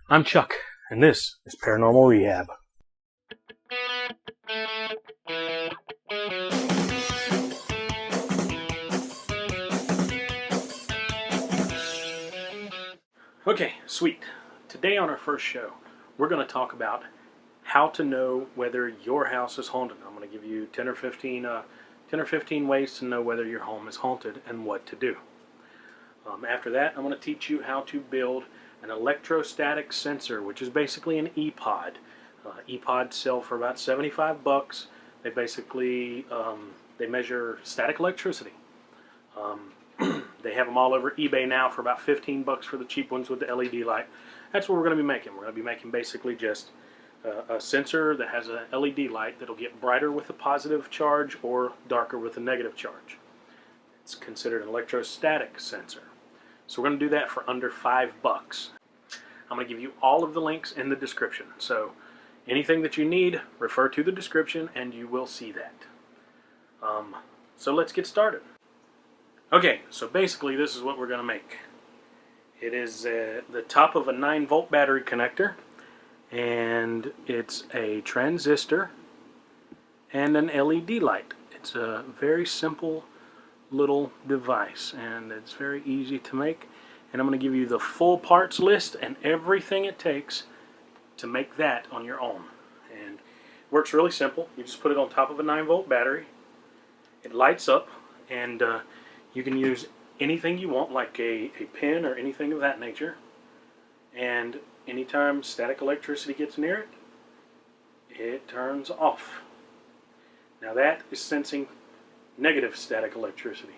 I'm Chuck, and this is Paranormal Rehab. Okay, sweet. Today on our first show, we're going to talk about how to know whether your house is haunted. I'm going to give you 10 or 15 ways to know whether your home is haunted and what to do. After that, I'm going to teach you how to build an electrostatic sensor, which is basically an E-pod. E-pods sell for about $75. They basically they measure static electricity. They have them all over eBay now for about $15 for the cheap ones with the LED light. That's what we're going to be making. We're going to be making basically just a sensor that has an LED light that'll get brighter with a positive charge or darker with a negative charge. It's considered an electrostatic sensor. So we're going to do that for under $5. I'm going to give you all of the links in the description. So anything that you need, refer to the description and you will see that. So let's get started. Okay, so basically this is what we're going to make. It is the top of a 9-volt battery connector, and it's a transistor and an LED light. It's a very simple little device, and it's very easy to make. And I'm going to give you the full parts list and everything it takes to make that on your own. And it works really simple. You just put it on top of a 9-volt battery. It lights up, and you can use anything you want, like a pin or anything of that nature. And anytime static electricity gets near it, it turns off. Now that is sensing negative static electricity.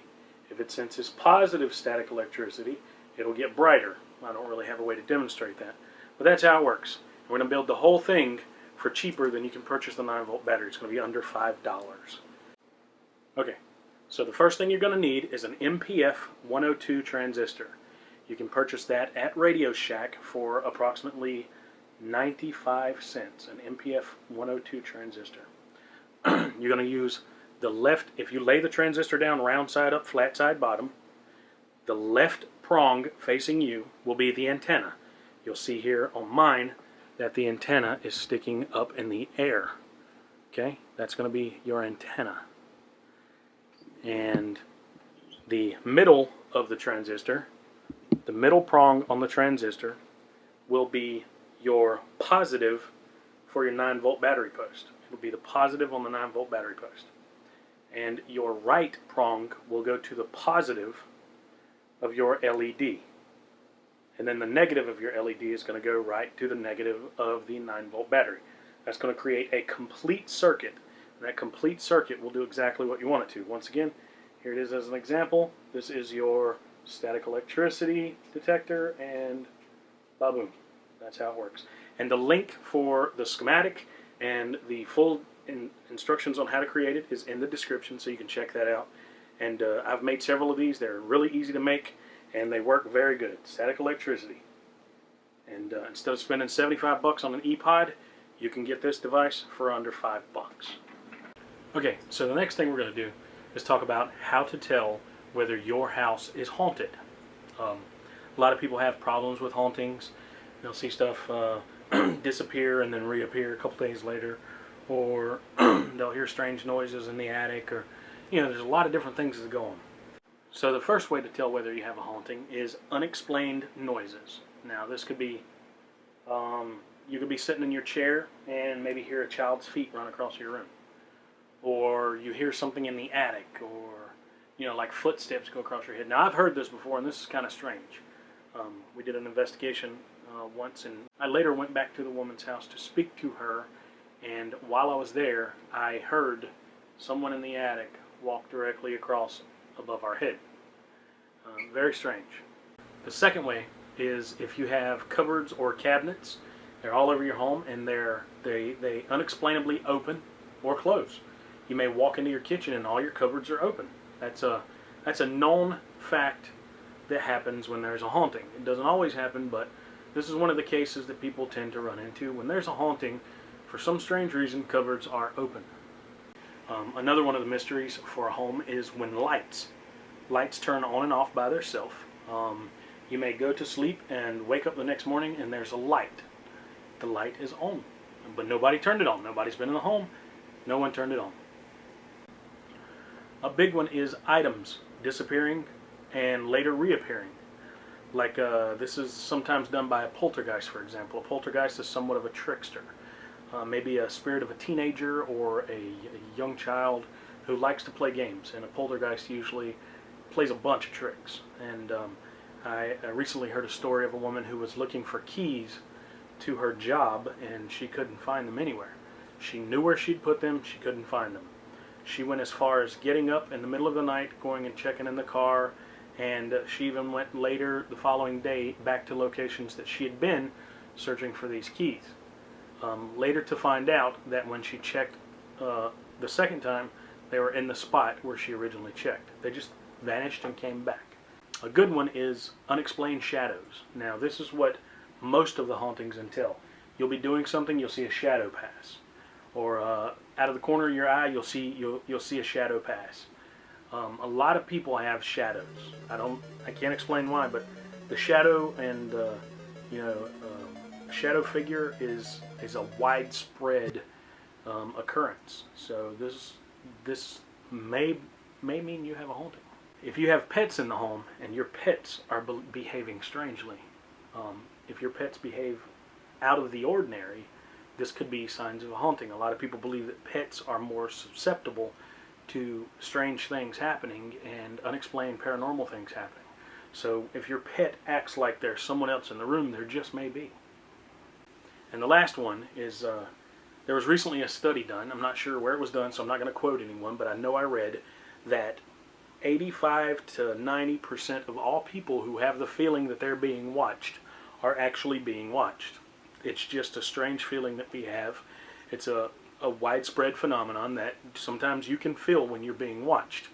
If it senses positive static electricity, it'll get brighter. I don't really have a way to demonstrate that, but that's how it works. We're going to build the whole thing for cheaper than you can purchase the 9-volt battery. It's going to be under $5. Okay, so the first thing you're going to need is an MPF102 transistor. You can purchase that at Radio Shack for approximately 95 cents, an MPF102 transistor. You're going to use the left, if you lay the transistor down round side up, flat side bottom, the left prong facing you will be the antenna. You'll see here on mine that the antenna is sticking up in the air. Okay, that's going to be your antenna. And the middle of the transistor, the middle prong on the transistor, will be your positive for your 9-volt battery post. It will be the positive on the 9-volt battery post. And your right prong will go to the positive of your LED. And then the negative of your LED is going to go right to the negative of the 9-volt battery. That's going to create a complete circuit. And that complete circuit will do exactly what you want it to. Once again, here it is as an example. This is your static electricity detector, and ba-boom. That's how it works. And the link for the schematic and the full instructions on how to create it is in the description, so you can check that out. And I've made several of these. They're really easy to make, and they work very good. Static electricity. And instead of spending $75 on an E-pod, you can get this device for under $5. Okay, so the next thing we're going to do is talk about how to tell whether your house is haunted. A lot of people have problems with hauntings. They'll see stuff disappear and then reappear a couple days later, or they'll hear strange noises in the attic, or there's a lot of different things that go on. So the first way to tell whether you have a haunting is unexplained noises. Now this could be, you could be sitting in your chair and maybe hear a child's feet run across your room. Or you hear something in the attic, or like footsteps go across your head. Now I've heard this before, and this is kind of strange. We did an investigation once, and I later went back to the woman's house to speak to her, and while I was there, I heard someone in the attic walk directly across above our head. Very strange. The second way is if you have cupboards or cabinets, they're all over your home, and they unexplainably open or close. You may walk into your kitchen and all your cupboards are open. That's a known fact that happens when there's a haunting. It doesn't always happen, but this is one of the cases that people tend to run into. When there's a haunting, for some strange reason, cupboards are open. Another one of the mysteries for a home is when lights turn on and off by themselves. You may go to sleep and wake up the next morning and there's a light. The light is on, but nobody turned it on. Nobody's been in the home. No one turned it on. A big one is items disappearing and later reappearing. Like this is sometimes done by a poltergeist, for example. A poltergeist is somewhat of a trickster. Maybe a spirit of a teenager or a young child who likes to play games, and a poltergeist usually plays a bunch of tricks. And I recently heard a story of a woman who was looking for keys to her job, and she couldn't find them anywhere. She knew where she'd put them, she couldn't find them. She went as far as getting up in the middle of the night, going and checking in the car, and she even went later the following day back to locations that she had been searching for these keys. Later to find out that when she checked the second time, they were in the spot where she originally checked. They just vanished and came back. A good one is unexplained shadows. Now this is what most of the hauntings entail. You'll be doing something, you'll see a shadow pass, or out of the corner of your eye you'll see a shadow pass. A lot of people have shadows. I can't explain why, but the shadow and shadow figure is a widespread occurrence. So this may mean you have a haunting. If you have pets in the home and your pets are behaving strangely, if your pets behave out of the ordinary, this could be signs of a haunting. A lot of people believe that pets are more susceptible to strange things happening and unexplained paranormal things happening. So if your pet acts like there's someone else in the room, there just may be. And the last one is, there was recently a study done. I'm not sure where it was done, so I'm not going to quote anyone, but I know I read that 85 to 90% of all people who have the feeling that they're being watched are actually being watched. It's just a strange feeling that we have. It's a widespread phenomenon that sometimes you can feel when you're being watched.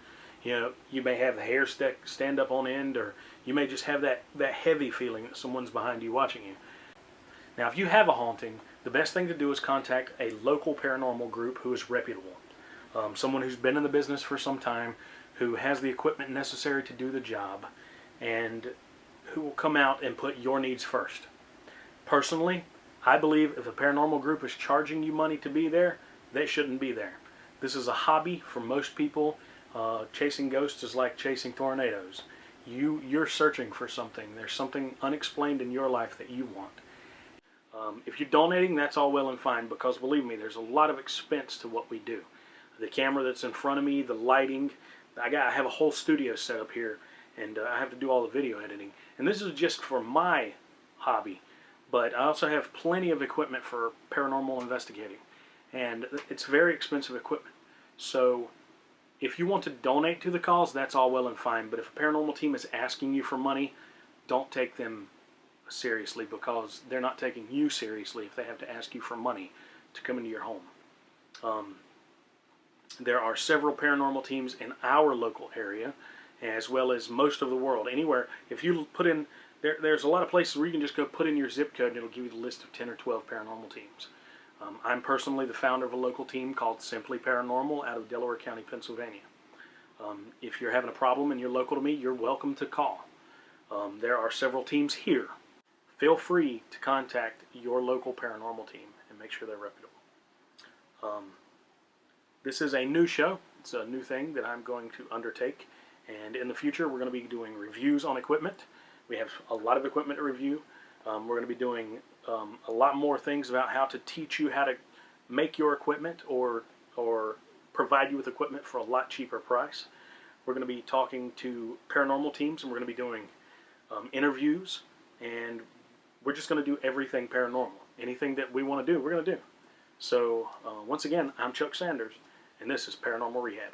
You know, you may have the hair stand up on end, or you may just have that heavy feeling that someone's behind you watching you. Now, if you have a haunting, the best thing to do is contact a local paranormal group who is reputable. Someone who's been in the business for some time, who has the equipment necessary to do the job, and who will come out and put your needs first. Personally, I believe if a paranormal group is charging you money to be there, they shouldn't be there. This is a hobby for most people. Chasing ghosts is like chasing tornadoes. You're searching for something. There's something unexplained in your life that you want. If you're donating, that's all well and fine, because believe me, there's a lot of expense to what we do. The camera that's in front of me, the lighting, I have a whole studio set up here, and I have to do all the video editing. And this is just for my hobby, but I also have plenty of equipment for paranormal investigating, and it's very expensive equipment. So if you want to donate to the cause, that's all well and fine, but if a paranormal team is asking you for money, don't take them seriously, because they're not taking you seriously if they have to ask you for money to come into your home. There are several paranormal teams in our local area, as well as most of the world. Anywhere, if you put in, there's a lot of places where you can just go put in your zip code and it'll give you the list of 10 or 12 paranormal teams. I'm personally the founder of a local team called Simply Paranormal out of Delaware County, Pennsylvania. If you're having a problem and you're local to me, you're welcome to call. There are several teams here. Feel free to contact your local paranormal team and make sure they're reputable. This is a new show. It's a new thing that I'm going to undertake, and in the future we're going to be doing reviews on equipment. We have a lot of equipment to review. We're going to be doing a lot more things about how to teach you how to make your equipment or provide you with equipment for a lot cheaper price. We're going to be talking to paranormal teams, and we're going to be doing interviews, and we're just going to do everything paranormal. Anything that we want to do, we're going to do. So once again, I'm Chuck Sanders, and this is Paranormal Rehab.